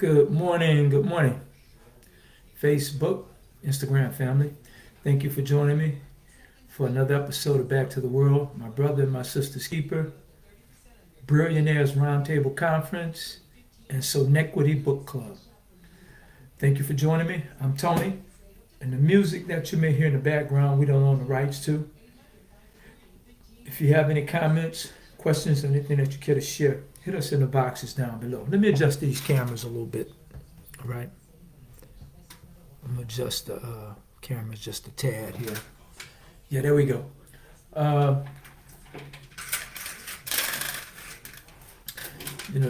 Good morning, Facebook, Instagram family. Thank you for joining me for another episode of Back to the World. My brother and my sister's keeper, Billionaires Roundtable Conference, and Sonetquity Bookclub. Thank you for joining me. I'm Tony, and the music that you may hear in the background, we don't own the rights to. If you have any comments, questions, or anything that you care to share, hit us in the boxes down below. Let me adjust these cameras a little bit. All right. I'm going to adjust the cameras just a tad here. Yeah, there we go.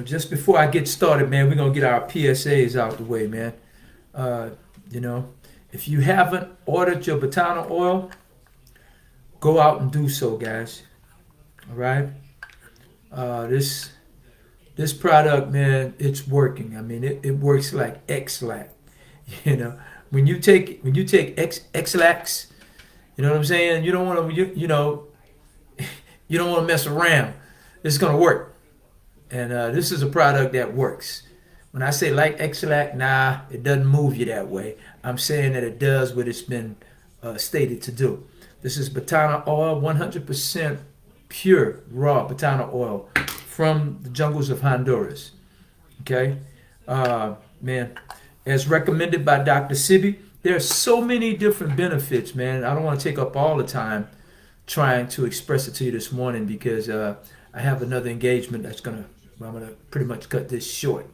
Just before I get started, man, we're going to get our PSAs out the way, man. If you haven't ordered your Botana oil, go out and do so, guys. All right. This product, man, it's working. I mean, it works like X-Lax. When you take X-Lax, you know what I'm saying? You don't want to you don't want to mess around. It's gonna work, and this is a product that works. When I say like X-Lax, nah, it doesn't move you that way. I'm saying that it does what it's been stated to do. This is Botana oil, 100% pure raw Botana oil from the jungles of Honduras. Okay, man, as recommended by Dr. Sibi. There are so many different benefits, man. I don't want to take up all the time trying to express it to you this morning because I have another engagement I'm gonna pretty much cut this short.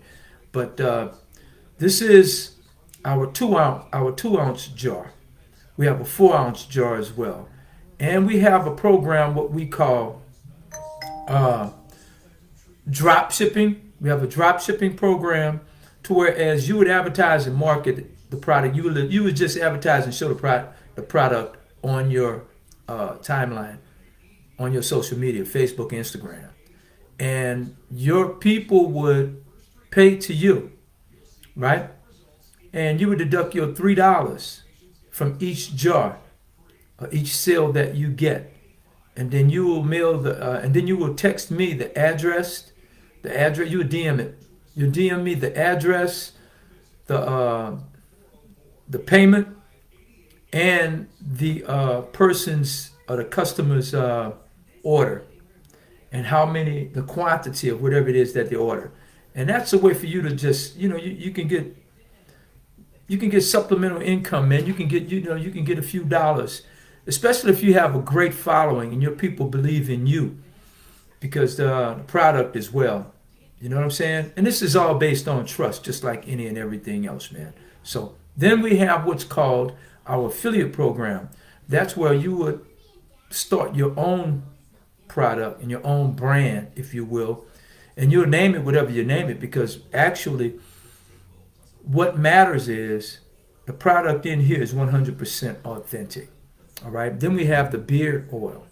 But this is our 2-ounce jar. We have a 4-ounce jar as well, and we have a program what we call drop shipping. We have a drop shipping program to whereas you would advertise and market the product, you would just advertise and show the product on your timeline, on your social media, Facebook, Instagram, and your people would pay to you, right? And you would deduct your $3 from each jar, each sale that you get, and then you will mail and then you will text me the address. You would DM it. You DM me the address, the payment, and the person's or the customer's order, and the quantity of whatever it is that they order. And that's a way for you to just, you can get supplemental income, man. You can get a few dollars, especially if you have a great following and your people believe in you because the product as well. You know what I'm saying? And this is all based on trust, just like any and everything else, man. So then we have what's called our affiliate program. That's where you would start your own product and your own brand, if you will, and you'll name it whatever you name it, because actually what matters is the product in here is 100% authentic. All right. Then we have the beard oil.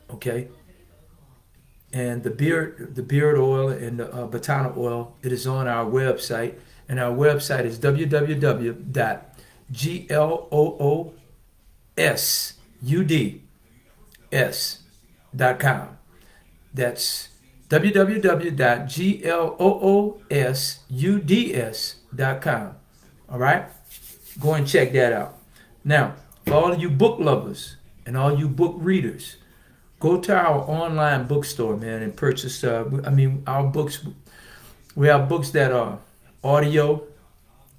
Okay. And the beard oil and the Botana oil, it is on our website. And our website is www.gloosuds.com. That's www.gloosuds.com. All right? Go and check that out. Now, for all of you book lovers and all you book readers, go to our online bookstore, man, and purchase, our books. We have books that are audio,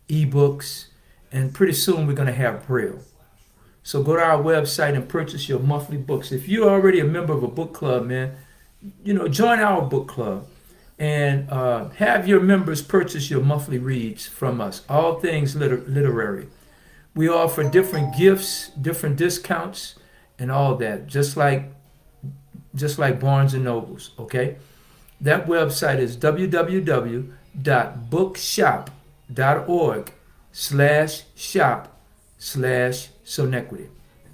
ebooks, and pretty soon we're going to have Braille. So go to our website and purchase your monthly books. If you're already a member of a book club, man, join our book club and have your members purchase your monthly reads from us. All things literary. We offer different gifts, different discounts, and all that, just like Barnes and Nobles, okay? That website is www.bookshop.org/shop/Sonetquity.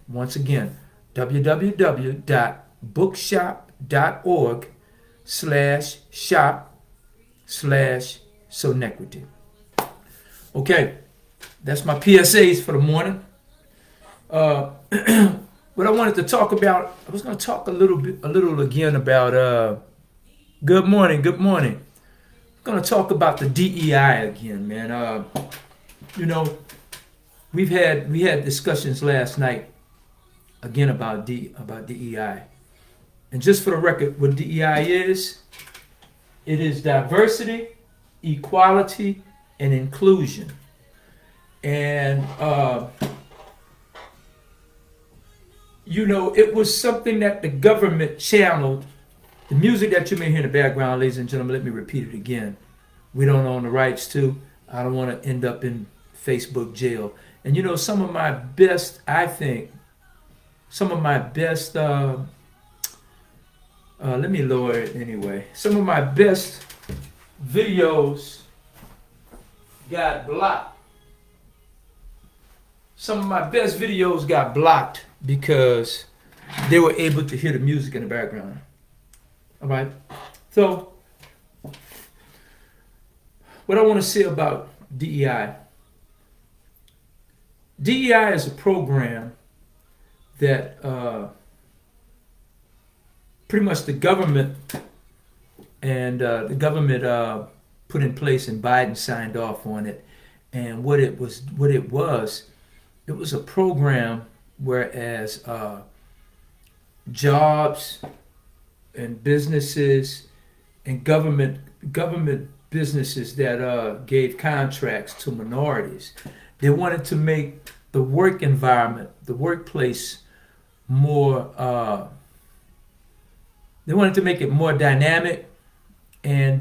Once again, www.bookshop.org/shop/Sonetquity. Okay, that's my PSAs for the morning. What I wanted to talk about, I was going to talk a little again about good morning. going to talk about the DEI again, man. You know, we had discussions last night again about DEI. And just for the record, what DEI is, it is diversity, equality, and inclusion. And it was something that the government channeled. The music that you may hear in the background, ladies and gentlemen, let me repeat it again. We don't own the rights to. I don't want to end up in Facebook jail. And some of my best, let me lower it anyway. Some of my best videos got blocked. Some of my best videos got blocked because they were able to hear the music in the background. All right. So, what I want to say about DEI. DEI is a program that pretty much the government put in place, and Biden signed off on it. And what it was a program whereas jobs and businesses and government businesses that gave contracts to minorities, they wanted to make the work environment, the workplace, more. They wanted to make it more dynamic and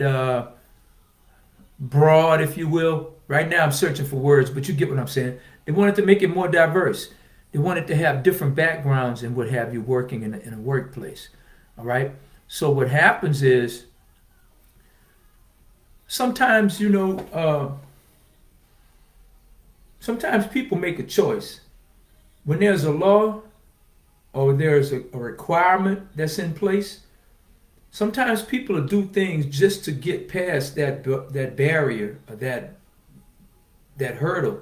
broad, if you will. Right now, I'm searching for words, but you get what I'm saying. They wanted to make it more diverse. They wanted to have different backgrounds and what have you working in a workplace. All right. So what happens is sometimes sometimes people make a choice when there's a law or there's a requirement that's in place. Sometimes people will do things just to get past that barrier or that hurdle,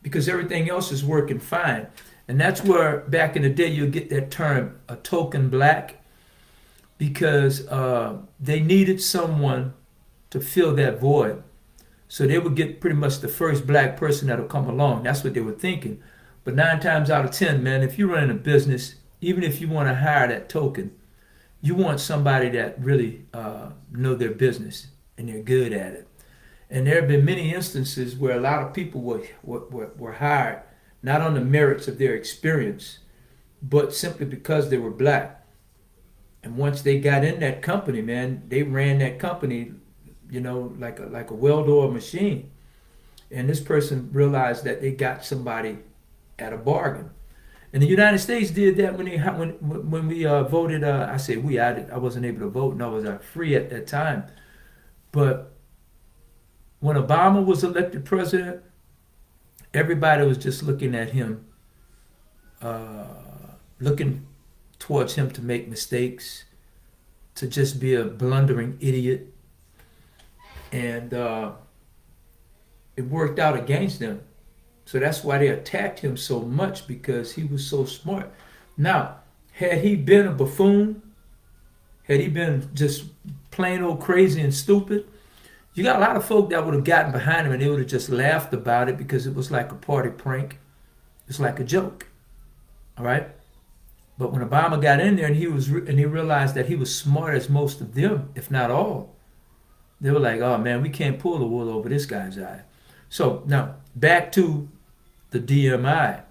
because everything else is working fine. And that's where back in the day you'll get that term, a token black, because they needed someone to fill that void. So they would get pretty much the first black person that'll come along. That's what they were thinking. But 9 times out of 10, man, if you're running a business, even if you want to hire that token, you want somebody that really know their business and they're good at it. And there have been many instances where a lot of people were hired not on the merits of their experience, but simply because they were black. And once they got in that company, man, they ran that company, like a well-oiled machine. And this person realized that they got somebody at a bargain. And the United States did that when we voted. I say we. I wasn't able to vote, and I was free at that time. But when Obama was elected president, everybody was just looking at him, looking towards him to make mistakes, to just be a blundering idiot. And it worked out against them. So that's why they attacked him so much, because he was so smart. Now, had he been a buffoon, had he been just plain old crazy and stupid, you got a lot of folk that would have gotten behind him and they would have just laughed about it because it was like a party prank. It's like a joke. All right? But when Obama got in there and he realized that he was smart as most of them, if not all, they were like, oh man, we can't pull the wool over this guy's eye. So now back to the DEI.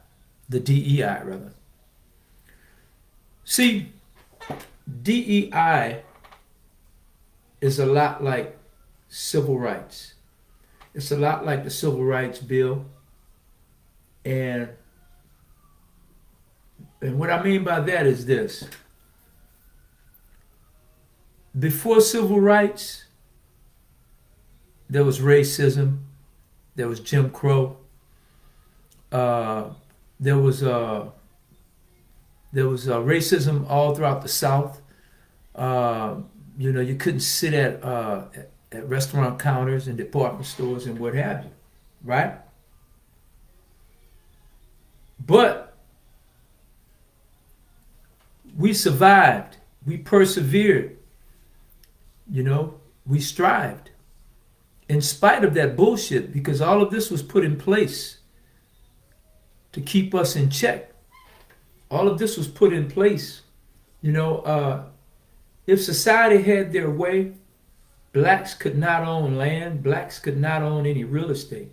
See, DEI is a lot like civil rights. It's a lot like the Civil Rights Bill. And what I mean by that is this. Before civil rights, there was racism. There was Jim Crow. There was racism all throughout the South. You couldn't sit at restaurant counters and department stores and what have you, right? But we survived. We persevered. We strived. in spite of that bullshit, because all of this was put in place to keep us in check. All of this was put in place. If society had their way, blacks could not own land, blacks could not own any real estate.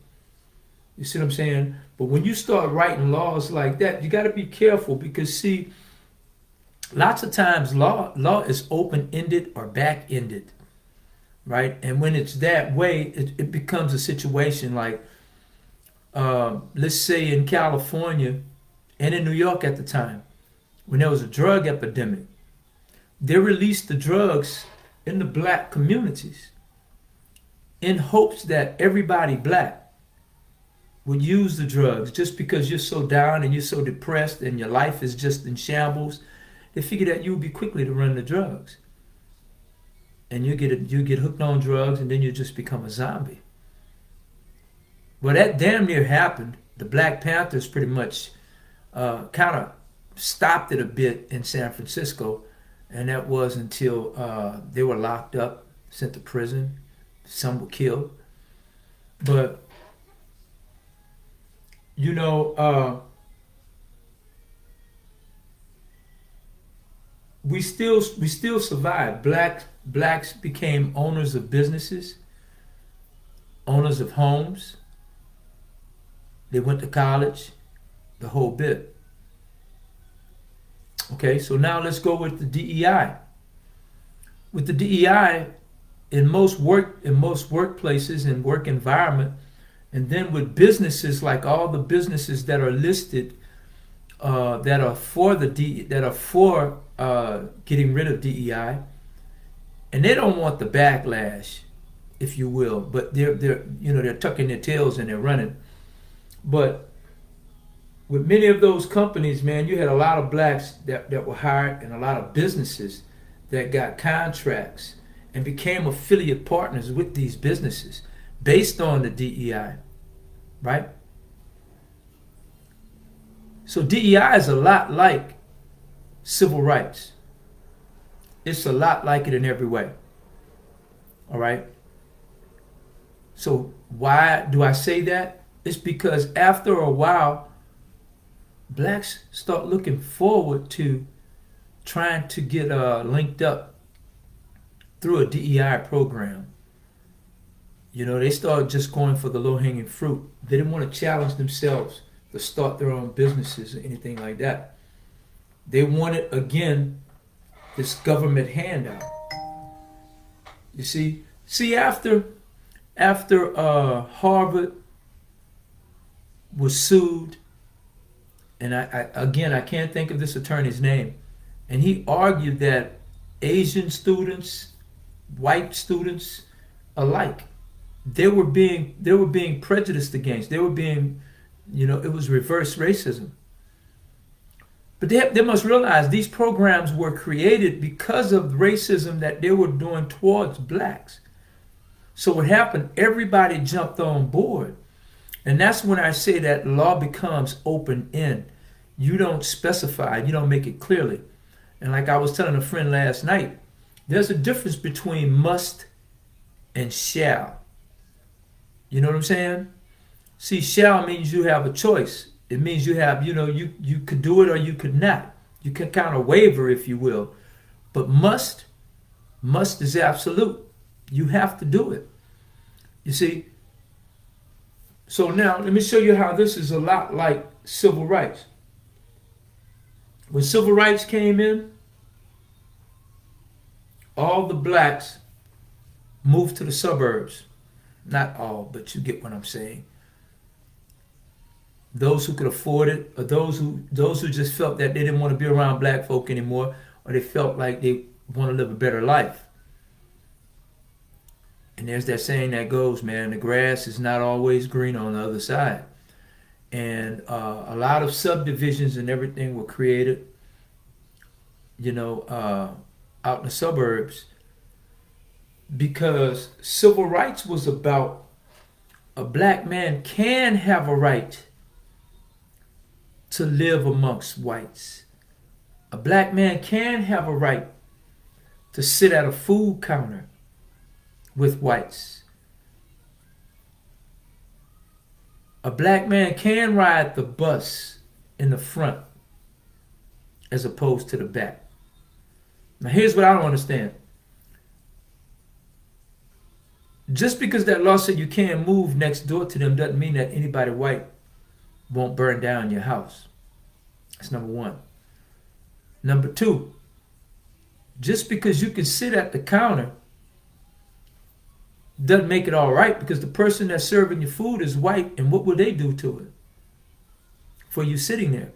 You see what I'm saying? But when you start writing laws like that, you got to be careful, because see, lots of times law is open-ended or back-ended, right? And when it's that way, it becomes a situation like, let's say in California and in New York at the time, when there was a drug epidemic, they released the drugs in the black communities in hopes that everybody black would use the drugs. Just because you're so down and you're so depressed and your life is just in shambles, they figure that you would be quickly to run the drugs. And you get hooked on drugs, and then you just become a zombie. Well, that damn near happened. The Black Panthers pretty much kind of stopped it a bit in San Francisco, and that was until they were locked up, sent to prison. Some were killed. But, we still survived. Blacks became owners of businesses, owners of homes. They went to college, the whole bit. Okay, so now let's go with the DEI. With the DEI, in most workplaces and work environment, and then with businesses, like all the businesses that are listed that are for getting rid of DEI, and they don't want the backlash, if you will, but they're tucking their tails and they're running. But with many of those companies, man, you had a lot of blacks that were hired, and a lot of businesses that got contracts and became affiliate partners with these businesses based on the DEI, right? So DEI is a lot like civil rights. It's a lot like it in every way. All right? So why do I say that? It's because after a while, blacks start looking forward to trying to get linked up through a DEI program. They start just going for the low-hanging fruit. They didn't want to challenge themselves to start their own businesses or anything like that. They wanted, again, this government handout. You see after Harvard was sued, and I can't think of this attorney's name, and he argued that Asian students, white students alike, they were being prejudiced against. They were being, it was reverse racism. But they must realize these programs were created because of racism that they were doing towards blacks. So what happened, everybody jumped on board. And that's when I say that law becomes open-end. You don't specify, you don't make it clearly. And like I was telling a friend last night, there's a difference between must and shall. You know what I'm saying? See, shall means you have a choice. It means you have, you could do it or you could not. You can kind of waver, if you will. But must is absolute. You have to do it. You see? So now, let me show you how this is a lot like civil rights. When civil rights came in, all the blacks moved to the suburbs. Not all, but you get what I'm saying. Those who could afford it, or those who just felt that they didn't want to be around black folk anymore, or they felt like they want to live a better life. And there's that saying that goes, man, the grass is not always green on the other side. And a lot of subdivisions and everything were created, out in the suburbs, because civil rights was about a black man can have a right to live amongst whites. A black man can have a right to sit at a food counter with whites. A black man can ride the bus in the front as opposed to the back. Now, here's what I don't understand. Just because that law said you can't move next door to them doesn't mean that anybody white won't burn down your house. That's number one. Number two, just because you can sit at the counter doesn't make it all right, because the person that's serving your food is white, and what will they do to it for you sitting there?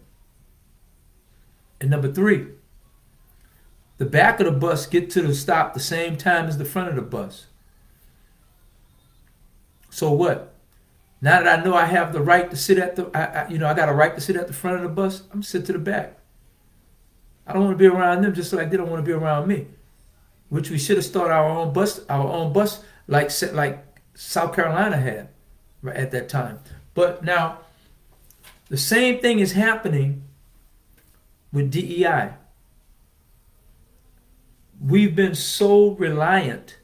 And number three, the back of the bus get to the stop the same time as the front of the bus. So what? Now that I know I have the right to sit at I got a right to sit at the front of the bus, I'm gonna sit to the back. I don't want to be around them just like they don't want to be around me. Which we should have started our own bus like South Carolina had right at that time. But now the same thing is happening with DEI. We've been so reliant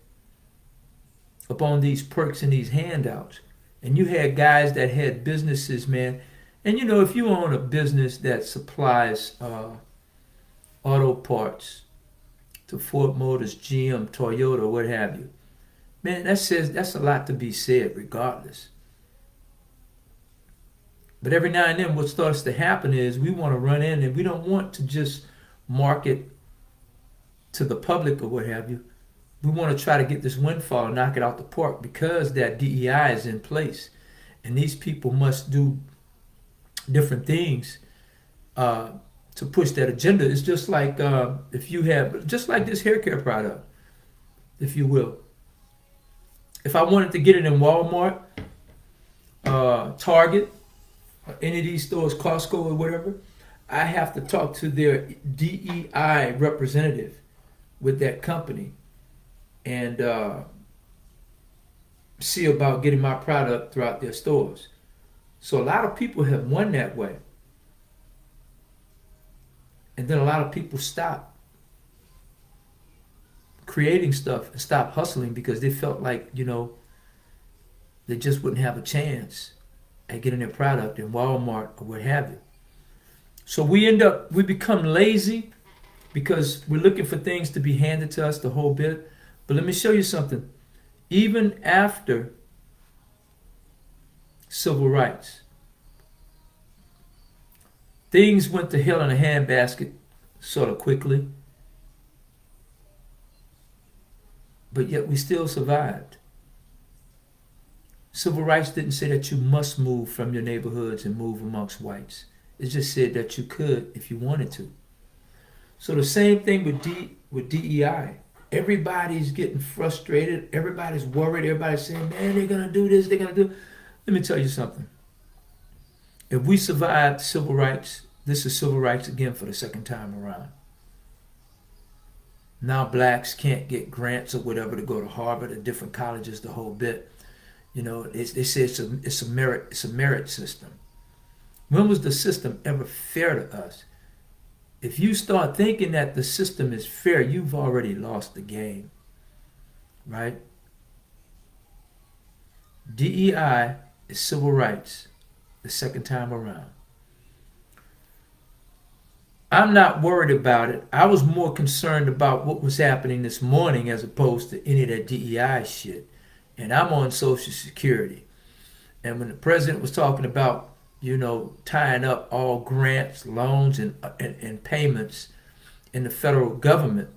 upon these perks and these handouts. And you had guys that had businesses, man. And you know, if you own a business that supplies auto parts to Ford Motors, GM, Toyota, what have you, man, that's a lot to be said regardless. But every now and then what starts to happen is we want to run in, and we don't want to just market to the public or what have you. We want to try to get this windfall and knock it out the park, because that DEI is in place. And these people must do different things to push that agenda. It's just like if you have, just like this hair care product, if you will. If I wanted to get it in Walmart, Target, or any of these stores, Costco or whatever, I have to talk to their DEI representative with that company and see about getting my product throughout their stores. So a lot of people have won that way. And then a lot of people stop creating stuff and stop hustling because they felt like, they just wouldn't have a chance at getting their product in Walmart or what have you. So we become lazy because we're looking for things to be handed to us the whole bit. But let me show you something. Even after civil rights, things went to hell in a handbasket sort of quickly. But yet we still survived. Civil rights didn't say that you must move from your neighborhoods and move amongst whites. It just said that you could if you wanted to. So the same thing with DEI. Everybody's getting frustrated. Everybody's worried. Everybody's saying, man, they're going to do this. They're going to do. Let me tell you something. If we survived civil rights, this is civil rights again for the second time around. Now blacks can't get grants or whatever to go to Harvard or different colleges, the whole bit. They say it's a merit system. When was the system ever fair to us? If you start thinking that the system is fair, you've already lost the game, right? DEI is civil rights the second time around. I'm not worried about it. I was more concerned about what was happening this morning as opposed to any of that DEI shit. And I'm on Social Security. And when the president was talking about tying up all grants, loans, and payments in the federal government.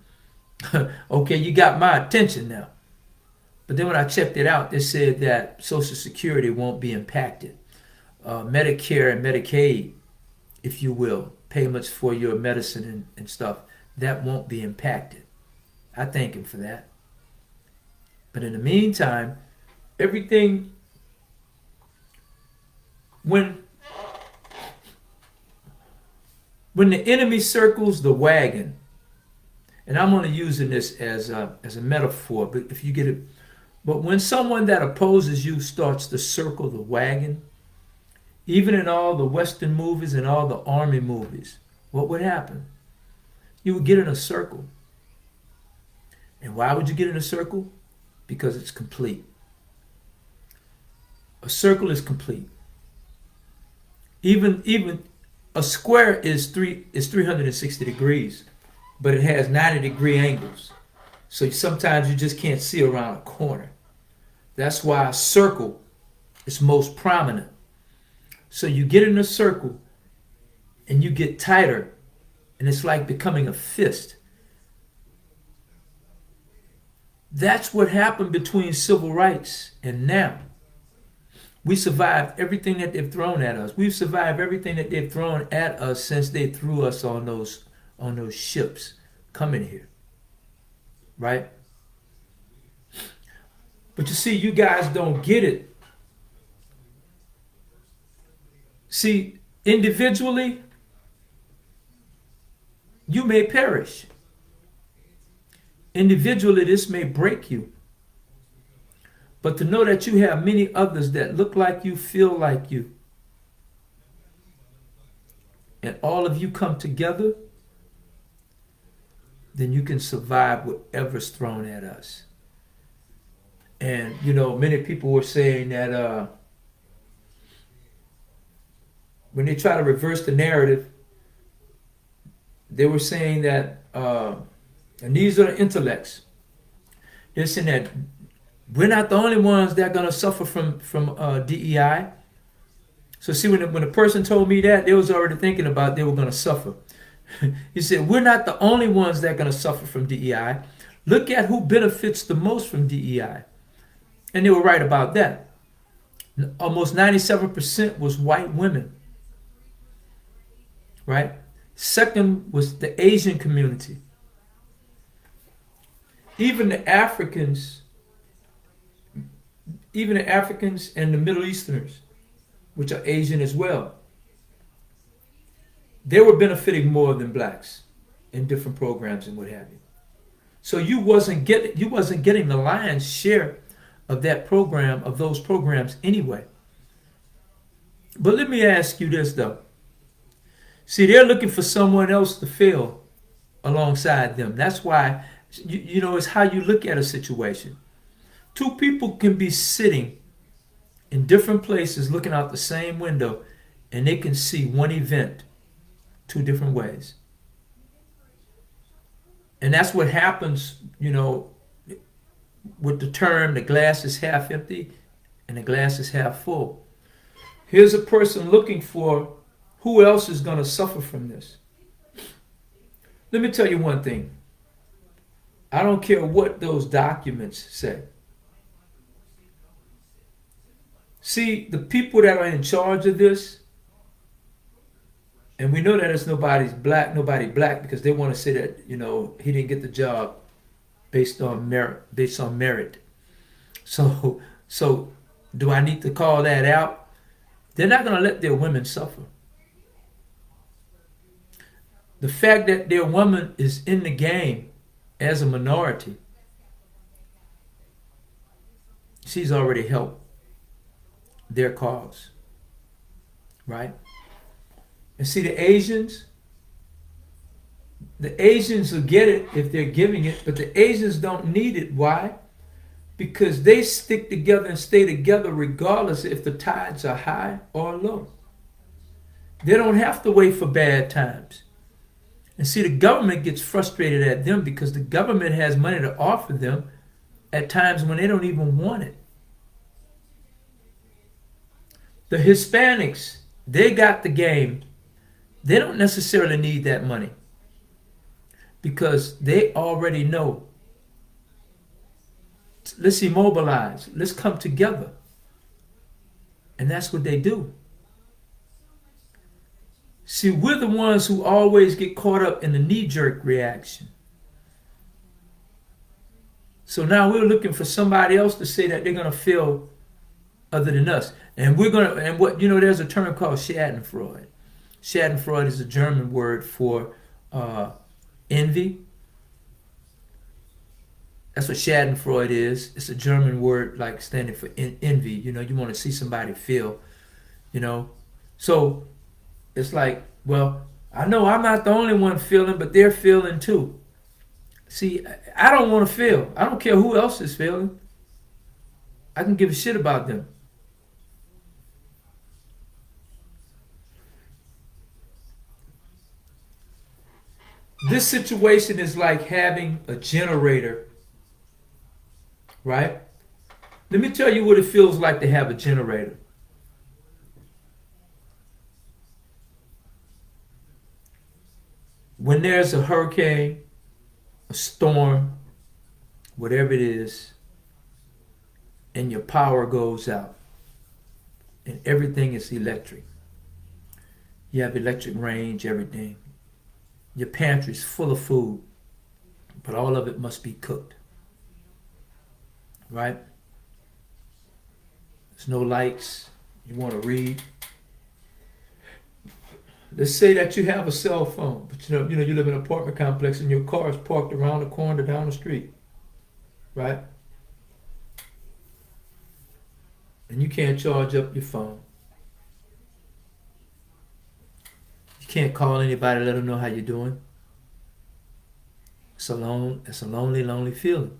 Okay, you got my attention now. But then when I checked it out, they said that Social Security won't be impacted. Medicare and Medicaid, if you will, payments for your medicine and stuff, that won't be impacted. I thank him for that. But in the meantime, everything, when the enemy circles the wagon, and I'm only using this as a metaphor, but if you get it, but when someone that opposes you starts to circle the wagon, even in all the Western movies and all the army movies, what would happen? You would get in a circle. And why would you get in a circle? Because it's complete. A circle is complete. Even a square is 360 degrees, but it has 90-degree angles. So sometimes you just can't see around a corner. That's why a circle is most prominent. So you get in a circle and you get tighter, and it's like becoming a fist. That's what happened between civil rights and now. We survived everything that they've thrown at us. We've survived everything that they've thrown at us since they threw us on those ships coming here. Right? But you see, you guys don't get it. See, individually, you may perish. Individually, this may break you. But to know that you have many others that look like you, feel like you, and all of you come together, then you can survive whatever's thrown at us. And, many people were saying that when they try to reverse the narrative, they were saying that, and these are the intellects, they're saying that we're not the only ones that are going to suffer from DEI. So see, when a person told me that, they was already thinking about they were going to suffer. He said, we're not the only ones that are going to suffer from DEI. Look at who benefits the most from DEI. And they were right about that. Almost 97% was white women. Right? Second was the Asian community. Even the Africans and the Middle Easterners, which are Asian as well, they were benefiting more than blacks in different programs and what have you. So you wasn't getting the lion's share of that program, of those programs anyway. But let me ask you this though. See, they're looking for someone else to fail alongside them. That's why, it's how you look at a situation. Two people can be sitting in different places looking out the same window, and they can see one event two different ways. And that's what happens, with the term, the glass is half empty and the glass is half full. Here's a person looking for who else is going to suffer from this. Let me tell you one thing. I don't care what those documents say. See, the people that are in charge of this, and we know that it's nobody black because they want to say that, he didn't get the job based on merit. So do I need to call that out? They're not going to let their women suffer. The fact that their woman is in the game as a minority, she's already helped their cause, right? And see, the Asians will get it if they're giving it, but the Asians don't need it. Why? Because they stick together and stay together regardless if the tides are high or low. They don't have to wait for bad times. And see, the government gets frustrated at them because the government has money to offer them at times when they don't even want it. The Hispanics, they got the game. They don't necessarily need that money because they already know. Let's immobilize. Let's come together. And that's what they do. See, we're the ones who always get caught up in the knee-jerk reaction. So now we're looking for somebody else to say that they're going to feel other than us. And there's a term called Schadenfreude. Schadenfreude is a German word for envy. That's what Schadenfreude is. It's a German word like standing for envy. You want to see somebody feel, So it's like, well, I know I'm not the only one feeling, but they're feeling too. See, I don't want to feel. I don't care who else is feeling. I can give a shit about them. This situation is like having a generator, right? Let me tell you what it feels like to have a generator. When there's a hurricane, a storm, whatever it is, and your power goes out, and everything is electric. You have electric range, everything. Your pantry's full of food, but all of it must be cooked, right? There's no lights. You want to read. Let's say that you have a cell phone, but you live in an apartment complex and your car is parked around the corner down the street, right? And you can't charge up your phone. You can't call anybody, let them know how you're doing. It's a lonely, lonely feeling.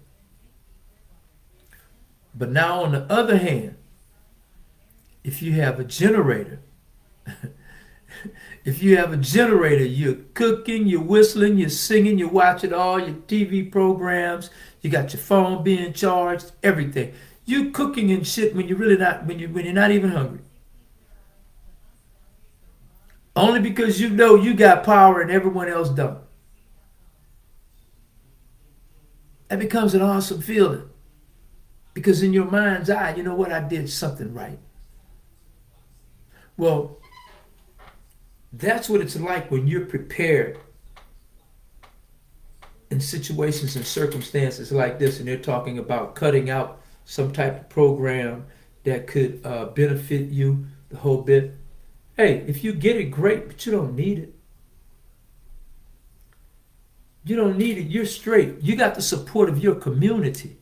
But now on the other hand, if you have a generator, you're cooking, you're whistling, you're singing, you're watching all your TV programs, you got your phone being charged, everything. You're cooking and shit when you're really not, when you're not even hungry. Only because you know you got power and everyone else don't. That becomes an awesome feeling. Because in your mind's eye, you know what, I did something right. Well, that's what it's like when you're prepared in situations and circumstances like this, and they're talking about cutting out some type of program that could benefit you the whole bit. Hey, if you get it, great, but you don't need it. You don't need it. You're straight. You got the support of your community.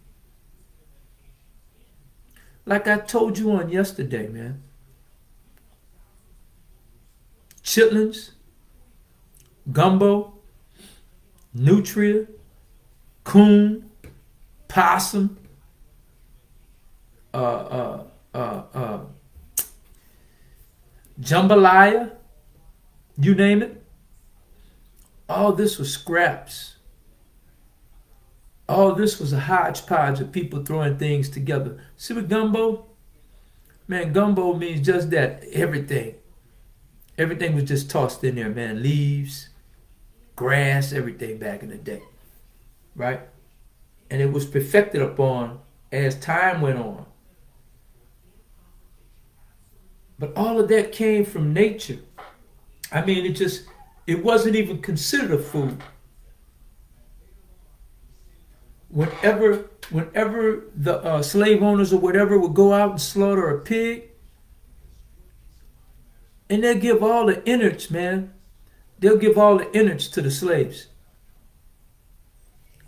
Like I told you on yesterday, man. Chitlins, gumbo, nutria, coon, possum, jambalaya, you name it. All this was scraps. All this was a hodgepodge of people throwing things together. See what gumbo? Man, gumbo means just that, everything. Everything was just tossed in there, man. Leaves, grass, everything back in the day. Right? And it was perfected upon as time went on. But all of that came from nature. I mean, it wasn't even considered a food. Whenever the slave owners or whatever would go out and slaughter a pig, and they'll give all the innards, man. They'll give all the innards to the slaves.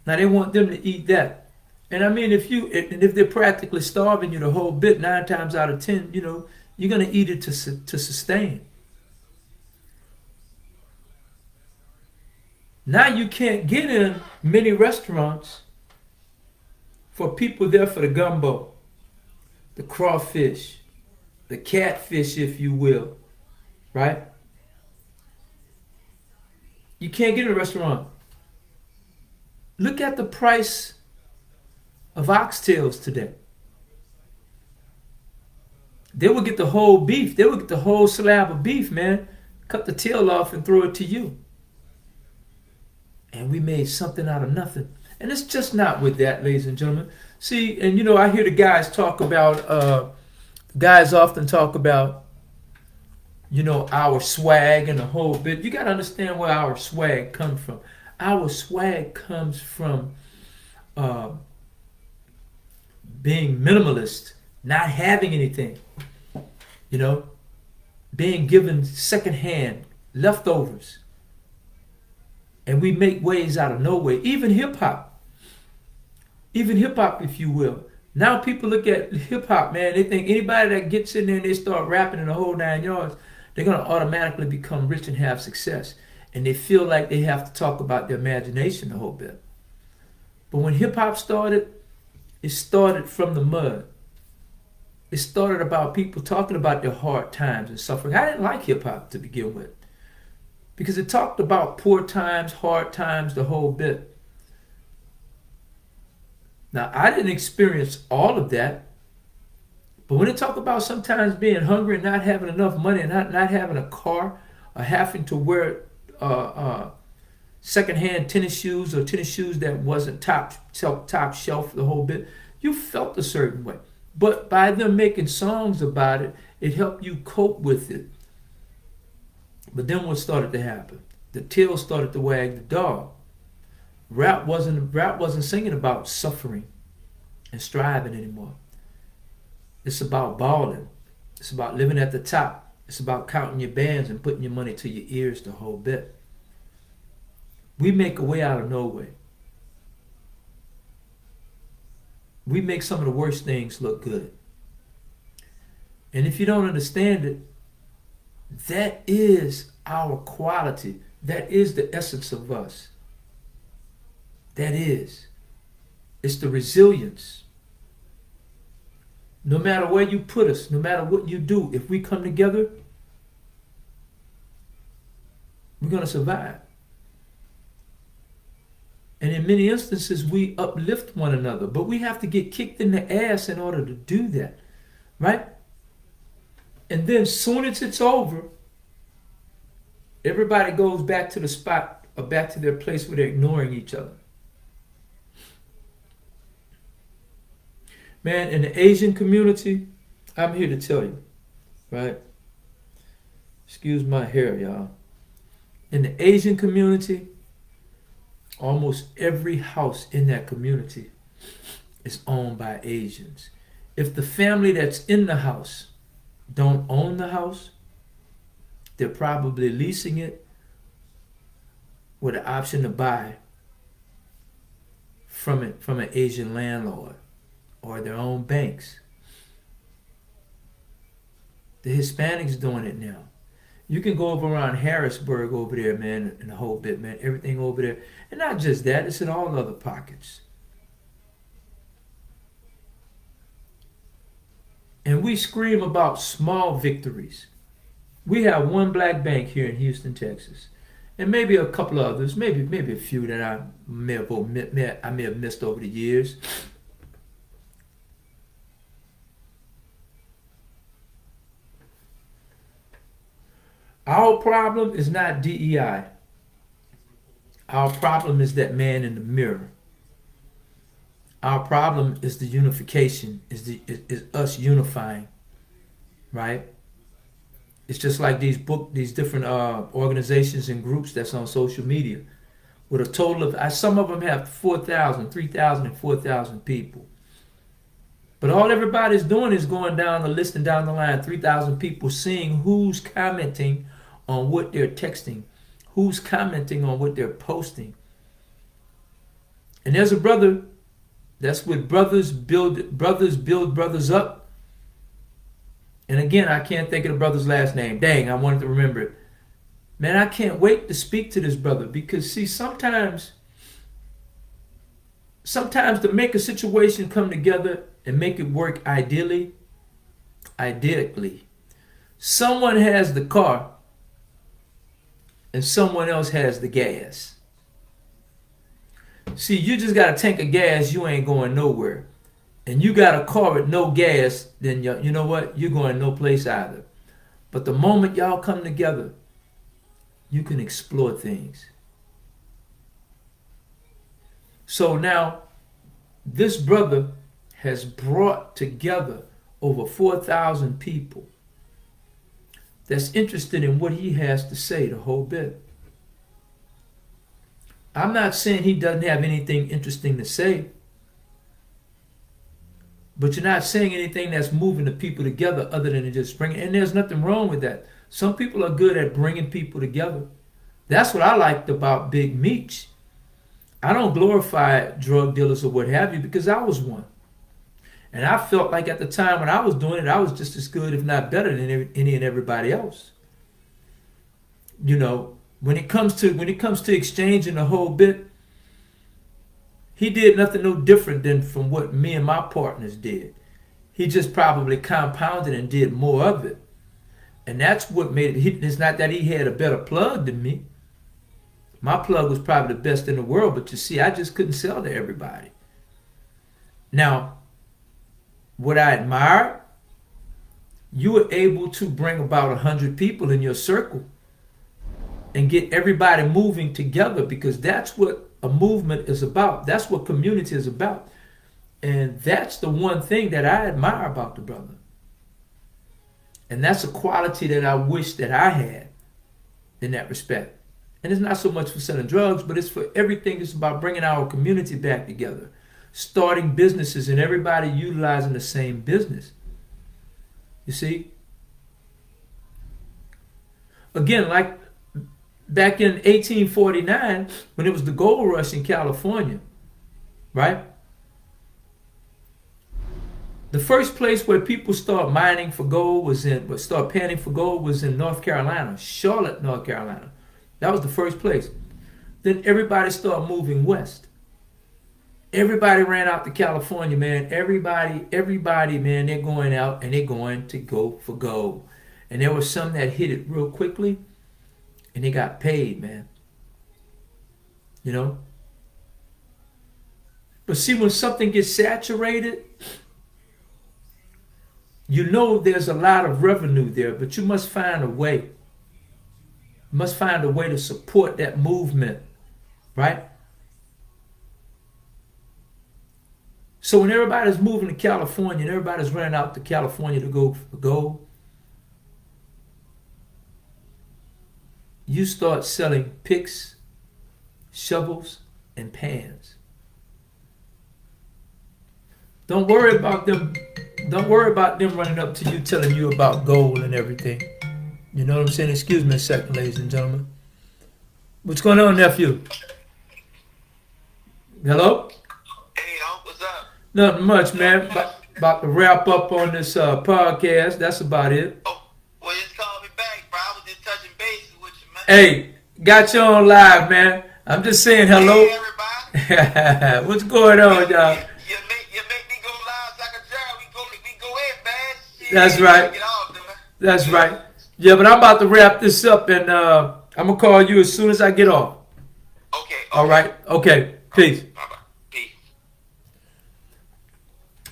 Now they want them to eat that. And I mean, if they're practically starving you the whole bit, 9 times out of 10, you're gonna eat it to sustain. Now you can't get in many restaurants for people there for the gumbo, the crawfish, the catfish, if you will. Right? You can't get in a restaurant. Look at the price of oxtails today. They would get the whole beef. They would get the whole slab of beef, man. Cut the tail off and throw it to you. And we made something out of nothing. And it's just not with that, ladies and gentlemen. See, and I hear the guys talk about, guys often talk about, our swag and the whole bit. You got to understand where our swag comes from. Our swag comes from being minimalist, not having anything, being given secondhand leftovers. And we make ways out of no way. Even hip hop, if you will. Now people look at hip hop, man. They think anybody that gets in there and they start rapping in the whole 9 yards, they're going to automatically become rich and have success. And they feel like they have to talk about their imagination the whole bit. But when hip hop started, it started from the mud. It started about people talking about their hard times and suffering. I didn't like hip hop to begin with, because it talked about poor times, hard times, the whole bit. Now, I didn't experience all of that, but when it talked about sometimes being hungry and not having enough money and not having a car or having to wear secondhand tennis shoes or tennis shoes that wasn't top shelf, the whole bit, you felt a certain way. But by them making songs about it, it helped you cope with it. But then what started to happen? The tail started to wag the dog. Rap wasn't singing about suffering and striving anymore. It's about balling. It's about living at the top. It's about counting your bands and putting your money to your ears, the whole bit. We make a way out of no way. We make some of the worst things look good. And if you don't understand it, that is our quality. That is the essence of us. That is. It's the resilience. No matter where you put us, no matter what you do, if we come together, we're going to survive. And in many instances, we uplift one another. But we have to get kicked in the ass in order to do that. Right? And then soon as it's over, everybody goes back to the spot or back to their place where they're ignoring each other. Man, in the Asian community, I'm here to tell you, right? Excuse my hair, y'all. In the Asian community, almost every house in that community is owned by Asians. If the family that's in the house don't own the house, they're probably leasing it with the option to buy from an Asian landlord or their own banks. The Hispanics doing it now. You can go over around Harrisburg over there, man, and the whole bit, man. Everything over there. And not just that, it's in all other pockets. And we scream about small victories. We have one black bank here in Houston, Texas. And maybe a couple of others, maybe a few that I may have missed over the years. Our problem is not DEI. Our problem is that man in the mirror. Our problem is the unification, is us unifying, right? It's just like these different organizations and groups that's on social media, with a total of some of them have 4,000, 3,000, and 4,000 people. But all everybody's doing is going down the list and down the line, 3,000 people, seeing who's commenting on what they're texting, who's commenting on what they're posting. And there's a brother that's with Brothers Build Brothers Up. And again, I can't think of the brother's last name. Dang, I wanted to remember it. Man, I can't wait to speak to this brother because, see, sometimes to make a situation come together and make it work idyllically, someone has the car and someone else has the gas. See, you just got a tank of gas, you ain't going nowhere. And you got a car with no gas, then you know what? You're going no place either. But the moment y'all come together, you can explore things. So now, this brother has brought together over 4,000 people that's interested in what he has to say, the whole bit. I'm not saying he doesn't have anything interesting to say, but you're not saying anything that's moving the people together other than just bringing, and there's nothing wrong with that. Some people are good at bringing people together. That's what I liked about Big Meech. I don't glorify drug dealers or what have you because I was one. And I felt like at the time when I was doing it, I was just as good, if not better, than any and everybody else. You know, when it comes to exchanging the whole bit, he did nothing no different than from what me and my partners did. He just probably compounded and did more of it. And that's what made it. It's not that he had a better plug than me. My plug was probably the best in the world, but you see, I just couldn't sell to everybody. Now, what I admire, you were able to bring about 100 people in your circle and get everybody moving together, because that's what a movement is about. That's what community is about. And that's the one thing that I admire about the brother. And that's a quality that I wish that I had in that respect. And it's not so much for selling drugs, but it's for everything. It's about bringing our community back together, starting businesses, and everybody utilizing the same business. You see? Again, like back in 1849, when it was the gold rush in California, right? The first place where people start mining for gold start panning for gold was in North Carolina, Charlotte, North Carolina. That was the first place. Then everybody started moving west. Everybody ran out to California, man. Everybody, man, they're going out and they're going to go for gold. And there were some that hit it real quickly and they got paid, man. You know? But see, when something gets saturated, you know there's a lot of revenue there, but you must find a way. You must find a way to support that movement, right? So when everybody's moving to California and everybody's running out to California to go for gold, you start selling picks, shovels, and pans. Don't worry about them. Don't worry about them running up to you telling you about gold and everything. You know what I'm saying? Excuse me a second, ladies and gentlemen. What's going on, nephew? Hello? Hey, what's up? Nothing much, man. About to wrap up on this podcast. That's about it. Oh, well, just call me back, bro. I was just touching base with you, man. Hey, got you on live, man. I'm just saying hello. Hey, everybody. What's going on, y'all? You make me go live like a jar. We go in, man. Shit, That's right. Get off, man. That's right. Yeah, but I'm about to wrap this up, and I'm going to call you as soon as I get off. Okay. All right? Okay. Peace. Bye-bye. Peace.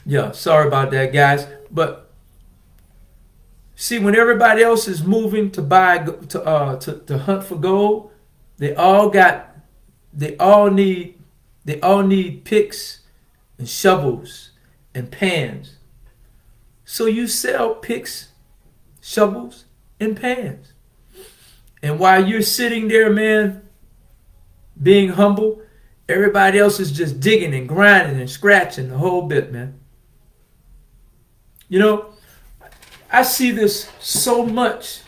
Yeah, sorry about that, guys. But see, when everybody else is moving to to hunt for gold, they all need picks and shovels and pans. So you sell picks, shovels, and pans. And while you're sitting there, man, being humble, everybody else is just digging and grinding and scratching the whole bit, man. You know, I see this so much.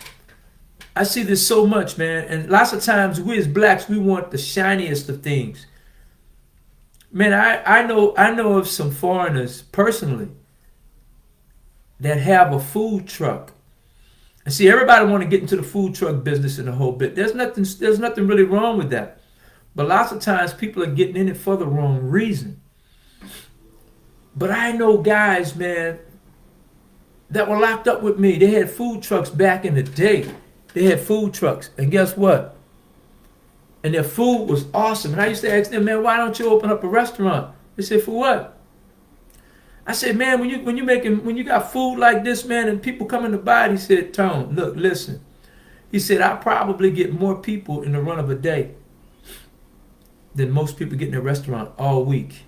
Man. And lots of times we as blacks, we want the shiniest of things. Man, I know of some foreigners personally that have a food truck. And see, everybody want to get into the food truck business and the whole bit. There's nothing really wrong with that. But lots of times people are getting in it for the wrong reason. But I know guys, man, that were locked up with me. They had food trucks back in the day. They had food trucks. And guess what? And their food was awesome. And I used to ask them, man, why don't you open up a restaurant? They said, for what? I said, man, when you got food like this, man, and people coming to buy it, he said, Tone, look, listen. He said, I probably get more people in the run of a day than most people get in a restaurant all week.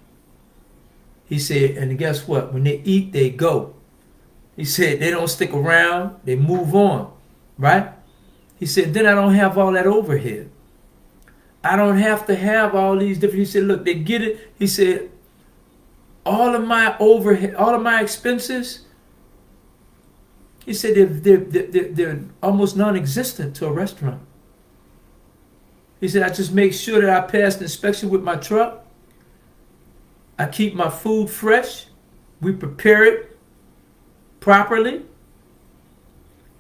He said, and guess what? When they eat, they go. He said, they don't stick around, they move on, right? He said, then I don't have all that overhead. I don't have to have all these different, he said, look, they get it. He said, all of my overhead, all of my expenses, he said they're almost non-existent to a restaurant. He said, I just make sure that I pass the inspection with my truck. I keep my food fresh. We prepare it properly.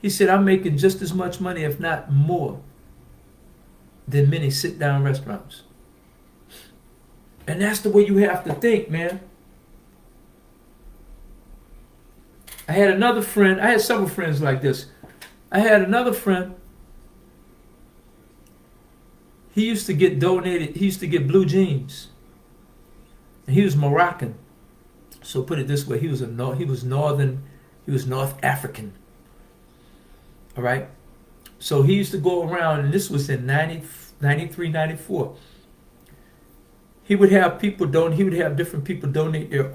He said, I'm making just as much money, if not more, than many sit-down restaurants. And that's the way you have to think, man. I had several friends like this. I had another friend. He used to get donated. He used to get blue jeans, and he was Moroccan. So put it this way: he was he was North African. All right. So he used to go around, and this was in 93, 94. He would have people donate. He would have different people donate their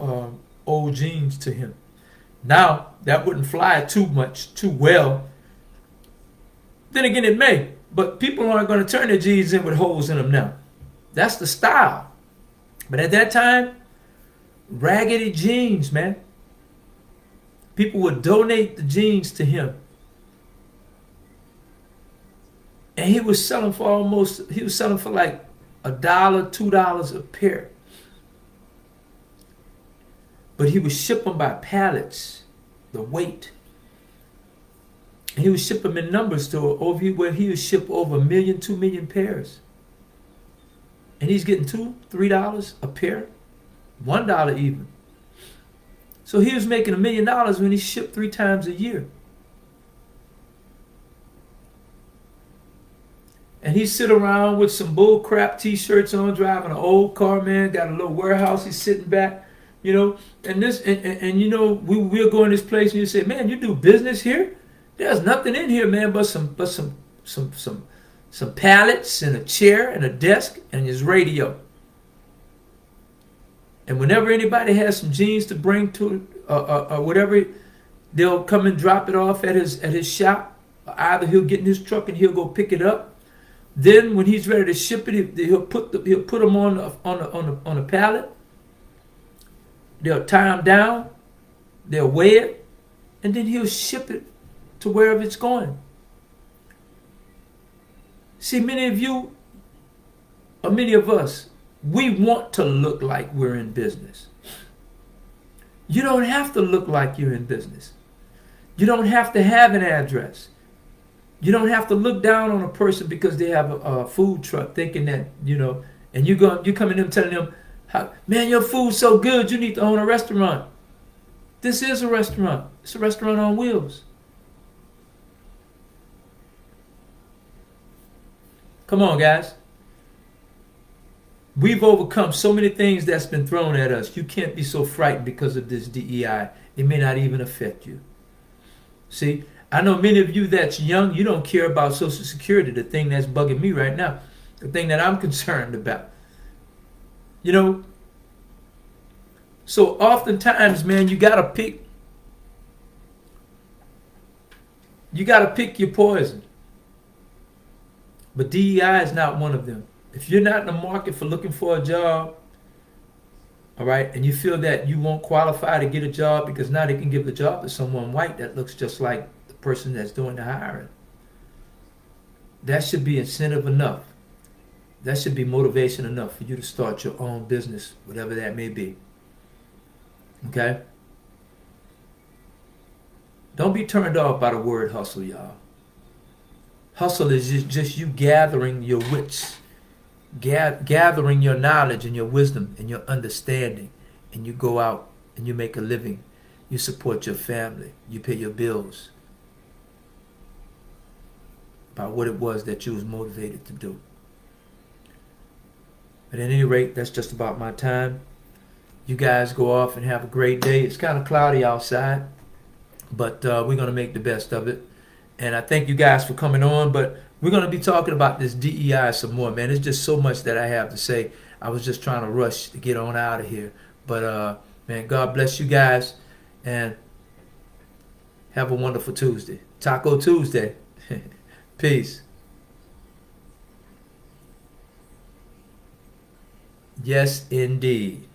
old jeans to him. Now that wouldn't fly too well. Then again, it may, but people aren't going to turn their jeans in with holes in them now. That's the style. But at that time, raggedy jeans, man. People would donate the jeans to him. And he was selling for like $1, $2 a pair. But he would ship them by pallets, the weight. And he would ship them in numbers to where he would ship over 1 million, 2 million pairs. And he's getting $2, $3 a pair, $1 even. So he was making $1 million when he shipped 3 times a year. And he sit around with some bull crap t-shirts on, driving an old car, man, got a little warehouse, he's sitting back, you know, and you know, we'll go in this place and you say, man, you do business here? There's nothing in here, man, but some pallets and a chair and a desk and his radio. And whenever anybody has some jeans to bring to or whatever, they'll come and drop it off at his shop. Either he'll get in his truck and he'll go pick it up. Then when he's ready to ship it, he'll put them on a pallet. They'll tie them down. They'll weigh it, and then he'll ship it to wherever it's going. See, many of you, or many of us, we want to look like we're in business. You don't have to look like you're in business. You don't have to have an address. You don't have to look down on a person because they have a food truck, thinking that, you know, and you come in them telling them, man, your food's so good, you need to own a restaurant. This is a restaurant. It's a restaurant on wheels. Come on, guys. We've overcome so many things that's been thrown at us. You can't be so frightened because of this DEI. It may not even affect you. See, I know many of you that's young, you don't care about Social Security, the thing that's bugging me right now, the thing that I'm concerned about. You know, so oftentimes, man, you gotta pick your poison. But DEI is not one of them. If you're not in the market for looking for a job, all right, and you feel that you won't qualify to get a job because now they can give the job to someone white that looks just like the person that's doing the hiring, that should be incentive enough. That should be motivation enough for you to start your own business, whatever that may be. Okay? Don't be turned off by the word hustle, y'all. Hustle is just you gathering your wits, gathering your knowledge and your wisdom and your understanding, and you go out and you make a living. You support your family. You pay your bills by what it was that you was motivated to do. But at any rate, that's just about my time. You guys go off and have a great day. It's kind of cloudy outside, but we're going to make the best of it. And I thank you guys for coming on, but we're going to be talking about this DEI some more, man. There's just so much that I have to say. I was just trying to rush to get on out of here. But, man, God bless you guys, and have a wonderful Tuesday. Taco Tuesday. Peace. Yes, indeed.